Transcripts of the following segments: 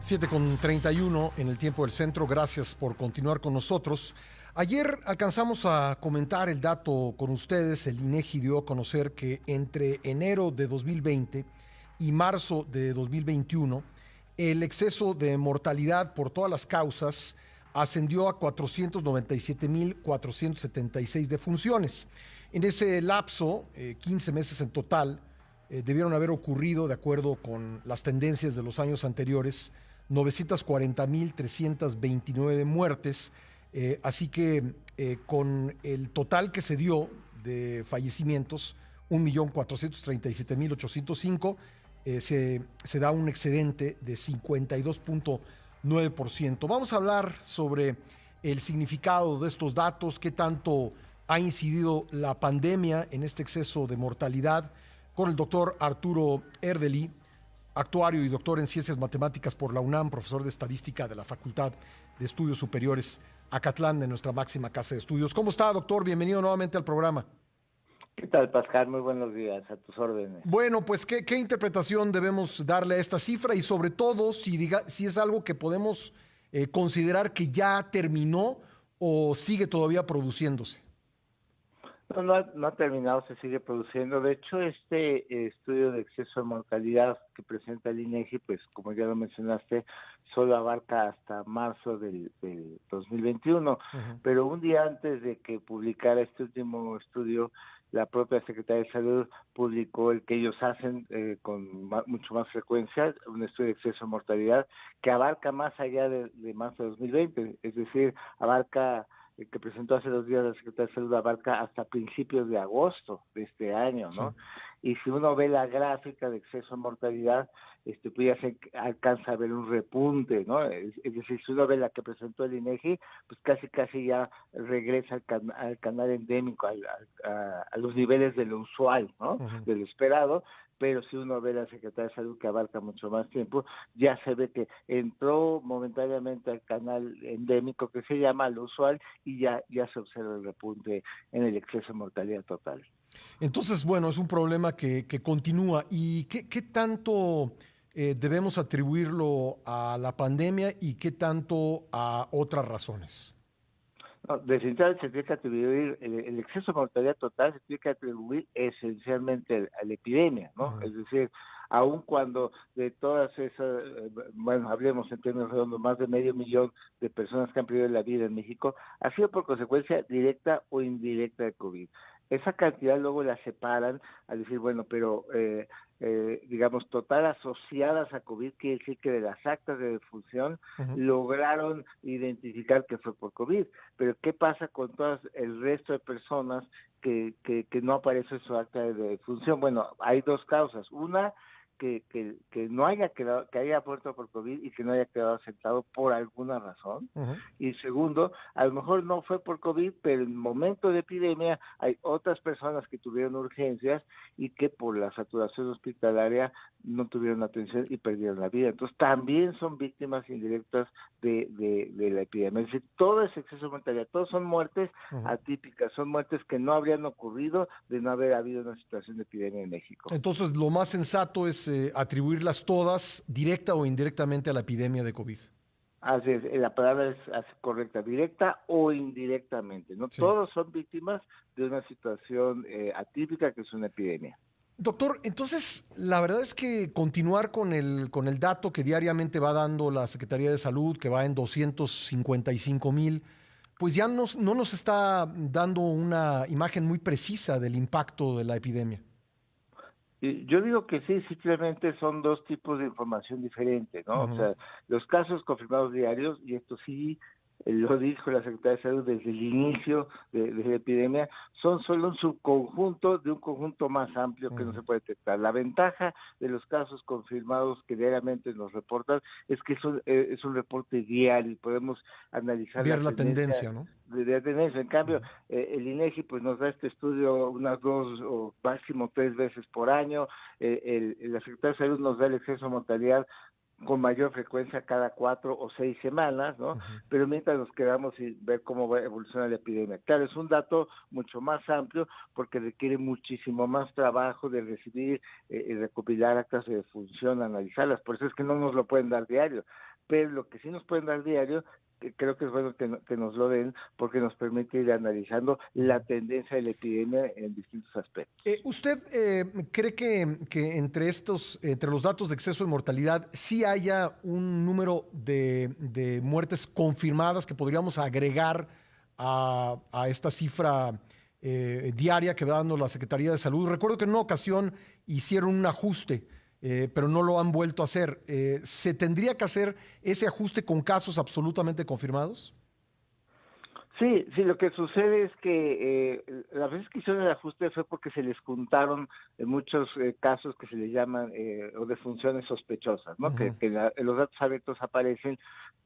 7:31 en el tiempo del centro. Gracias por continuar con nosotros. Ayer alcanzamos a comentar el dato con ustedes. El INEGI dio a conocer que entre enero de 2020 y marzo de 2021, el exceso de mortalidad por todas las causas ascendió a 497,476 defunciones. En ese lapso, 15 meses en total, debieron haber ocurrido, de acuerdo con las tendencias de los años anteriores, 940,329 muertes. Así que con el total que se dio de fallecimientos, 1,437,805, se da un excedente de 52,9%. Vamos a hablar sobre el significado de estos datos, qué tanto ha incidido la pandemia en este exceso de mortalidad, con el doctor Arturo Erdely, actuario y doctor en Ciencias Matemáticas por la UNAM, profesor de Estadística de la Facultad de Estudios Superiores Acatlán, de nuestra máxima casa de estudios. ¿Cómo está, doctor? Bienvenido nuevamente al programa. ¿Qué tal, Pascal? Muy buenos días, a tus órdenes. Bueno, pues, ¿qué interpretación debemos darle a esta cifra? Y sobre todo, si es algo que podemos considerar que ya terminó o sigue todavía produciéndose. No ha terminado, se sigue produciendo. De hecho, este estudio de exceso de mortalidad que presenta el INEGI, pues como ya lo mencionaste, solo abarca hasta marzo del 2021. Pero un día antes de que publicara este último estudio, la propia Secretaría de Salud publicó el que ellos hacen con mucho más frecuencia, un estudio de exceso de mortalidad que abarca más allá de marzo de 2020, es decir, abarca el que presentó hace 2 días la Secretaría de Salud, abarca hasta principios de agosto de este año, ¿no? Sí. Y si uno ve la gráfica de exceso de mortalidad, pues ya se alcanza a ver un repunte, ¿no? Es decir, si uno ve la que presentó el INEGI, pues casi ya regresa al canal endémico, a los niveles de lo usual, ¿no? De lo esperado. Pero si uno ve la Secretaría de Salud, que abarca mucho más tiempo, ya se ve que entró momentáneamente al canal endémico que se llama lo usual y ya se observa el repunte en el exceso de mortalidad total. Entonces, bueno, es un problema que continúa. ¿Y qué tanto debemos atribuirlo a la pandemia y qué tanto a otras razones? No, definitivamente se tiene que atribuir el exceso de mortalidad total, se tiene que atribuir esencialmente a la epidemia, ¿no? Es decir, aun cuando de todas esas, bueno, hablemos en términos redondos, más de 500,000 de personas que han perdido la vida en México, ha sido por consecuencia directa o indirecta de COVID. Esa cantidad luego la separan a decir, bueno, pero digamos, total asociadas a COVID, quiere decir que de las actas de defunción lograron identificar que fue por COVID. Pero ¿qué pasa con todo el resto de personas que no aparece en su acta de defunción? Bueno, hay dos causas. Una, que no haya quedado, que haya muerto por COVID y que no haya quedado asentado por alguna razón. Y segundo, a lo mejor no fue por COVID, pero en el momento de epidemia hay otras personas que tuvieron urgencias y que por la saturación hospitalaria no tuvieron atención y perdieron la vida. Entonces también son víctimas indirectas de la epidemia. Es decir, todo ese exceso de mortalidad, todos son muertes atípicas, son muertes que no habrían ocurrido de no haber habido una situación de epidemia en México. Entonces, lo más sensato es atribuirlas todas, directa o indirectamente, a la epidemia de COVID. Así es, la palabra es correcta, directa o indirectamente, ¿no? Sí. Todos son víctimas de una situación atípica que es una epidemia. Doctor, entonces la verdad es que continuar con el dato que diariamente va dando la Secretaría de Salud, que va en 255,000, pues ya no nos está dando una imagen muy precisa del impacto de la epidemia. Y yo digo que sí, simplemente son dos tipos de información diferente, ¿no? O sea, los casos confirmados diarios, y esto sí lo dijo la Secretaría de Salud desde el inicio de la epidemia, son solo un subconjunto de un conjunto más amplio que no se puede detectar. La ventaja de los casos confirmados que diariamente nos reportan es que es un reporte diario y podemos analizar ver la tendencia, ¿no? De tendencia. En cambio, el INEGI pues nos da este estudio unas 2 o máximo 3 veces por año. La Secretaría de Salud nos da el exceso de mortalidad con mayor frecuencia cada 4 o 6 semanas, ¿no? Pero mientras nos quedamos y ver cómo va a evolucionar la epidemia. Claro, es un dato mucho más amplio porque requiere muchísimo más trabajo de recibir y recopilar actas de defunción, analizarlas. Por eso es que no nos lo pueden dar diario. pero lo que sí nos pueden dar diario, que creo que es bueno que nos lo den, porque nos permite ir analizando la tendencia de la epidemia en distintos aspectos. ¿Usted cree que entre los datos de exceso de mortalidad sí haya un número de muertes confirmadas que podríamos agregar a esta cifra diaria que va dando la Secretaría de Salud? Recuerdo que en una ocasión hicieron un ajuste, pero no lo han vuelto a hacer. ¿Se tendría que hacer ese ajuste con casos absolutamente confirmados? Sí, sí, lo que sucede es que la vez que hicieron el ajuste fue porque se les juntaron muchos casos que se les llaman o defunciones sospechosas, ¿no? Ujú. En los datos abiertos aparecen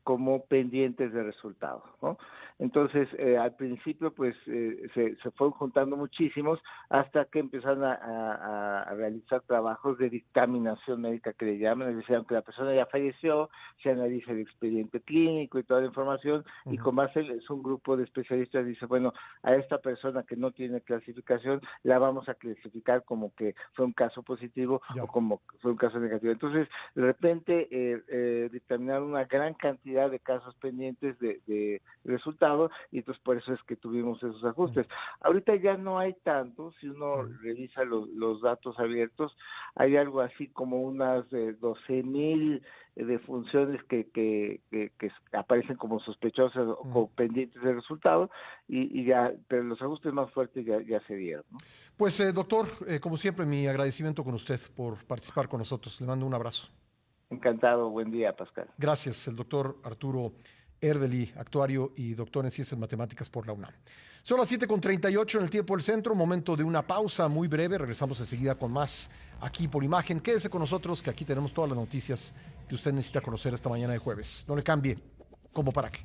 como pendientes de resultados, ¿no? Entonces, al principio, pues, se fueron juntando muchísimos hasta que empezaron a realizar trabajos de dictaminación médica que le llaman, es decir, aunque la persona ya falleció, se analiza el expediente clínico y toda la información, y Ujú. con base es un grupo de especialistas dice, bueno, a esta persona que no tiene clasificación la vamos a clasificar como que fue un caso positivo o Ya. como que fue un caso negativo. Entonces, de repente dictaminaron una gran cantidad de casos pendientes de resultados, y entonces por eso es que tuvimos esos ajustes. Ahorita ya no hay tanto, si uno Ujú. revisa los datos abiertos, hay algo así como unas 12,000 de funciones que aparecen como sospechosas o Ujú. como pendientes de resultado, y ya, pero los ajustes más fuertes ya se dieron, ¿no? Pues, doctor, como siempre, mi agradecimiento con usted por participar con nosotros. Le mando un abrazo. Encantado, buen día, Pascal. Gracias, el doctor Arturo Erdely, actuario y doctor en ciencias matemáticas por la UNAM. Son las 7:38 en el tiempo del centro, momento de una pausa muy breve. Regresamos enseguida con más aquí por Imagen. Quédese con nosotros, que aquí tenemos todas las noticias que usted necesita conocer esta mañana de jueves. No le cambie, como para qué.